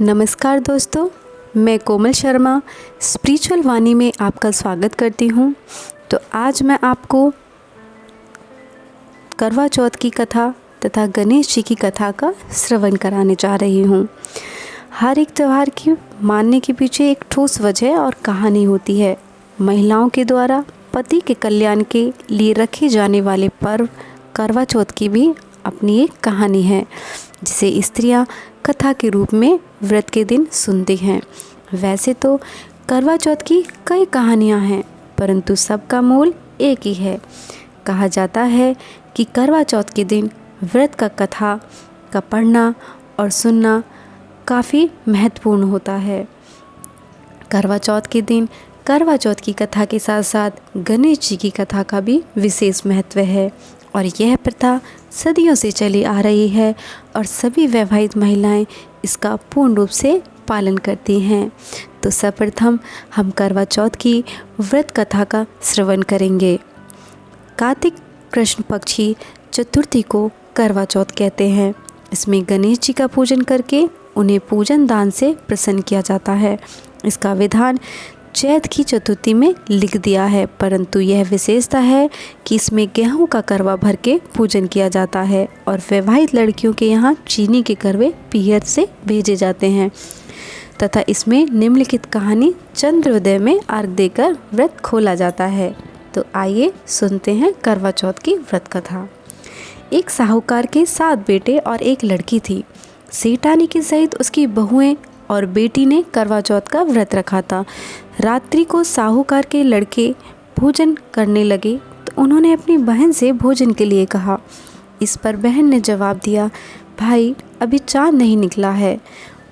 नमस्कार दोस्तों, मैं कोमल शर्मा स्पिरिचुअल वाणी में आपका स्वागत करती हूँ। तो आज मैं आपको करवा चौथ की कथा तथा गणेश जी की कथा का श्रवण कराने जा रही हूँ। हर एक त्यौहार की मानने के पीछे एक ठोस वजह और कहानी होती है। महिलाओं के द्वारा पति के कल्याण के लिए रखे जाने वाले पर्व करवा चौथ की भी अपनी एक कहानी है, जिसे स्त्रियां कथा के रूप में व्रत के दिन सुनती हैं। वैसे तो करवा चौथ की कई कहानियां हैं, परंतु सबका मूल एक ही है। कहा जाता है कि करवा चौथ के दिन व्रत का कथा का पढ़ना और सुनना काफ़ी महत्वपूर्ण होता है। करवा चौथ के दिन करवा चौथ की कथा के साथ साथ गणेश जी की कथा का भी विशेष महत्व है और यह प्रथा सदियों से चली आ रही है और सभी वैवाहिक महिलाएं इसका पूर्ण रूप से पालन करती हैं। तो सर्वप्रथम हम करवा चौथ की व्रत कथा का श्रवण करेंगे। कार्तिक कृष्ण पक्ष की चतुर्थी को करवा चौथ कहते हैं। इसमें गणेश जी का पूजन करके उन्हें पूजन दान से प्रसन्न किया जाता है। इसका विधान चैत की चतुर्थी में लिख दिया है, परंतु यह विशेषता है कि इसमें गेहूं का करवा भर के पूजन किया जाता है और वैवाहिक लड़कियों के यहाँ चीनी के करवे पीहर से भेजे जाते हैं तथा इसमें निम्नलिखित कहानी चंद्रोदय में अर्घ देकर व्रत खोला जाता है। तो आइए सुनते हैं करवा चौथ की व्रत कथा। एक साहूकार के 7 बेटे और एक लड़की थी। सेठानी के सहित उसकी बहुएं और बेटी ने करवा चौथ का व्रत रखा था। रात्रि को साहूकार के लड़के भोजन करने लगे तो उन्होंने अपनी बहन से भोजन के लिए कहा। इस पर बहन ने जवाब दिया, भाई अभी चाँद नहीं निकला है,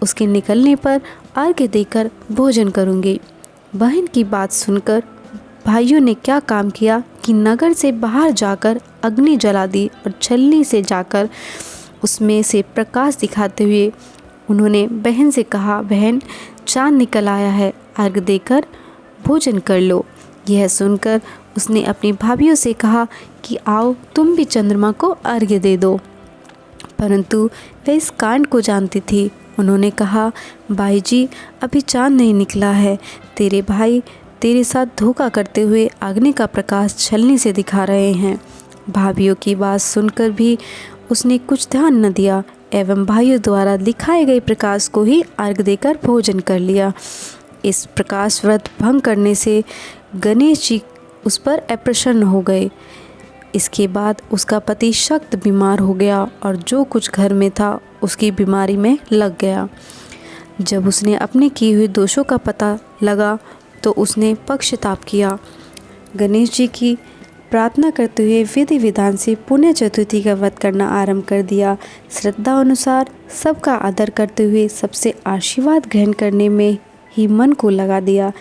उसके निकलने पर अर्घ्य देकर भोजन करूँगी। बहन की बात सुनकर भाइयों ने क्या काम किया कि नगर से बाहर जाकर अग्नि जला दी और छलनी से जाकर उसमें से प्रकाश दिखाते हुए उन्होंने बहन से कहा, बहन चाँद निकल आया है, अर्घ्य देकर भोजन कर लो। यह सुनकर उसने अपनी भाभीयों से कहा कि आओ तुम भी चंद्रमा को अर्घ्य दे दो, परंतु वह इस कांड को जानती थी। उन्होंने कहा, भाई जी अभी चाँद नहीं निकला है, तेरे भाई तेरे साथ धोखा करते हुए अग्नि का प्रकाश छलनी से दिखा रहे हैं। भाभीयों की बात सुनकर भी उसने कुछ ध्यान न दिया एवं भाइयों द्वारा दिखाए गए प्रकाश को ही अर्घ देकर भोजन कर लिया। इस प्रकाश व्रत भंग करने से गणेश जी उस पर अप्रसन्न हो गए। इसके बाद उसका पति सख्त बीमार हो गया और जो कुछ घर में था उसकी बीमारी में लग गया। जब उसने अपने किए हुए दोषों का पता लगा तो उसने पक्षताप किया। गणेश जी की प्रार्थना करते हुए विधि विधान से पुण्य चतुर्थी का व्रत करना आरंभ कर दिया। श्रद्धा अनुसार सबका आदर करते हुए सबसे आशीर्वाद ग्रहण करने में ही मन को लगा दिया।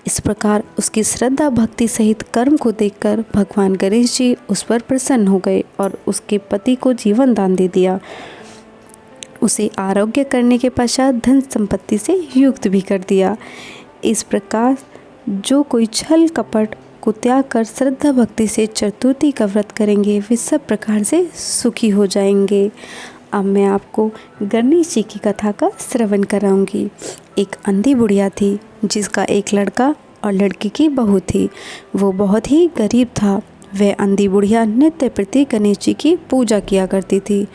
इस प्रकार उसकी श्रद्धा भक्ति सहित कर्म को देखकर भगवान गणेश जी उस पर प्रसन्न हो गए और उसके पति को जीवन दान दे दिया। उसे आरोग्य करने के पश्चात धन संपत्ति से युक्त भी कर दिया। इस प्रकार जो कोई छल कपट को त्याग कर श्रद्धा भक्ति से चतुर्थी का व्रत करेंगे वे सब प्रकार से सुखी हो जाएंगे। अब मैं आपको गणेश जी की कथा का श्रवण कराऊंगी। एक अंधी बुढ़िया थी जिसका एक लड़का और लड़की की बहू थी। वो बहुत ही गरीब था। वह अंधी बुढ़िया नित्य प्रति गणेश जी की पूजा किया करती थी।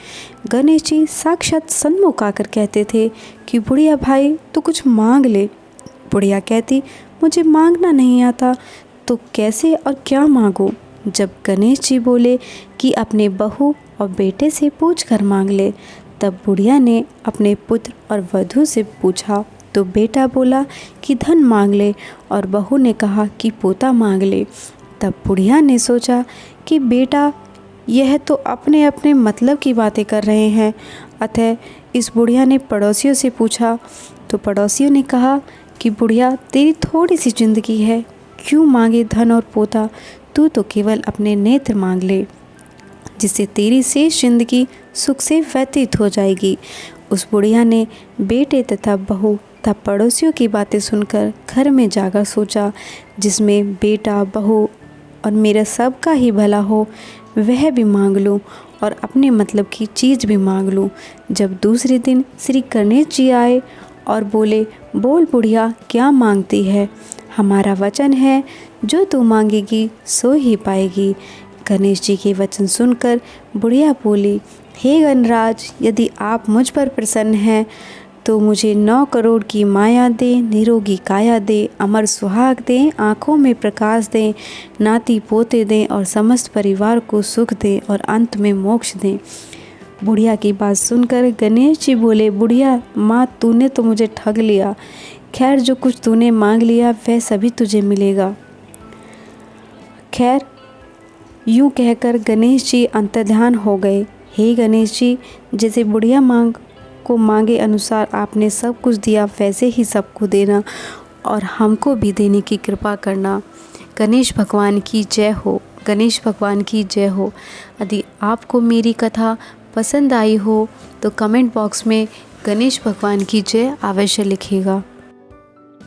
गणेश जी साक्षात सन्मुख आकर कहते थे कि बुढ़िया भाई तू कुछ मांग ले। बुढ़िया कहती, मुझे मांगना नहीं आता तो कैसे और क्या मांगो। जब गणेश जी बोले कि अपने बहू और बेटे से पूछ कर मांग ले, तब बुढ़िया ने अपने पुत्र और वधू से पूछा तो बेटा बोला कि धन मांग ले और बहू ने कहा कि पोता मांग ले। तब बुढ़िया ने सोचा कि बेटा यह तो अपने अपने मतलब की बातें कर रहे हैं। अतः इस बुढ़िया ने पड़ोसियों से पूछा तो पड़ोसियों ने कहा कि बुढ़िया तेरी थोड़ी सी जिंदगी है, क्यों मांगे धन और पोता, तू तो केवल अपने नेत्र मांग ले, जिससे तेरी शेष जिंदगी सुख से व्यतीत हो जाएगी। उस बुढ़िया ने बेटे तथा बहू तथा पड़ोसियों की बातें सुनकर घर में जाकर सोचा, जिसमें बेटा बहू और मेरा सबका ही भला हो वह भी मांग लूँ और अपने मतलब की चीज़ भी मांग लूँ। जब दूसरे दिन श्री गणेश जी आए और बोले, बोल बुढ़िया, क्या मांगती है? हमारा वचन है, जो तू मांगेगी सो ही पाएगी। गणेश जी के वचन सुनकर बुढ़िया बोली, हे गणराज, यदि आप मुझ पर प्रसन्न हैं तो मुझे 9 करोड़ की माया दे, निरोगी काया दे, अमर सुहाग दें, आँखों में प्रकाश दें, नाती पोते दें और समस्त परिवार को सुख दें और अंत में मोक्ष दें। बुढ़िया की बात सुनकर गणेश जी बोले, बुढ़िया माँ, तूने तो मुझे ठग लिया। खैर, जो कुछ तूने मांग लिया वह सभी तुझे मिलेगा। खैर, यूँ कहकर गणेश जी अंतर्ध्यान हो गए। हे गणेश जी, जैसे बुढ़िया मांगे अनुसार आपने सब कुछ दिया, वैसे ही सबको देना और हमको भी देने की कृपा करना। गणेश भगवान की जय हो, गणेश भगवान की जय हो। यदि आपको मेरी कथा पसंद आई हो तो कमेंट बॉक्स में गणेश भगवान की जय अवश्य लिखिएगा।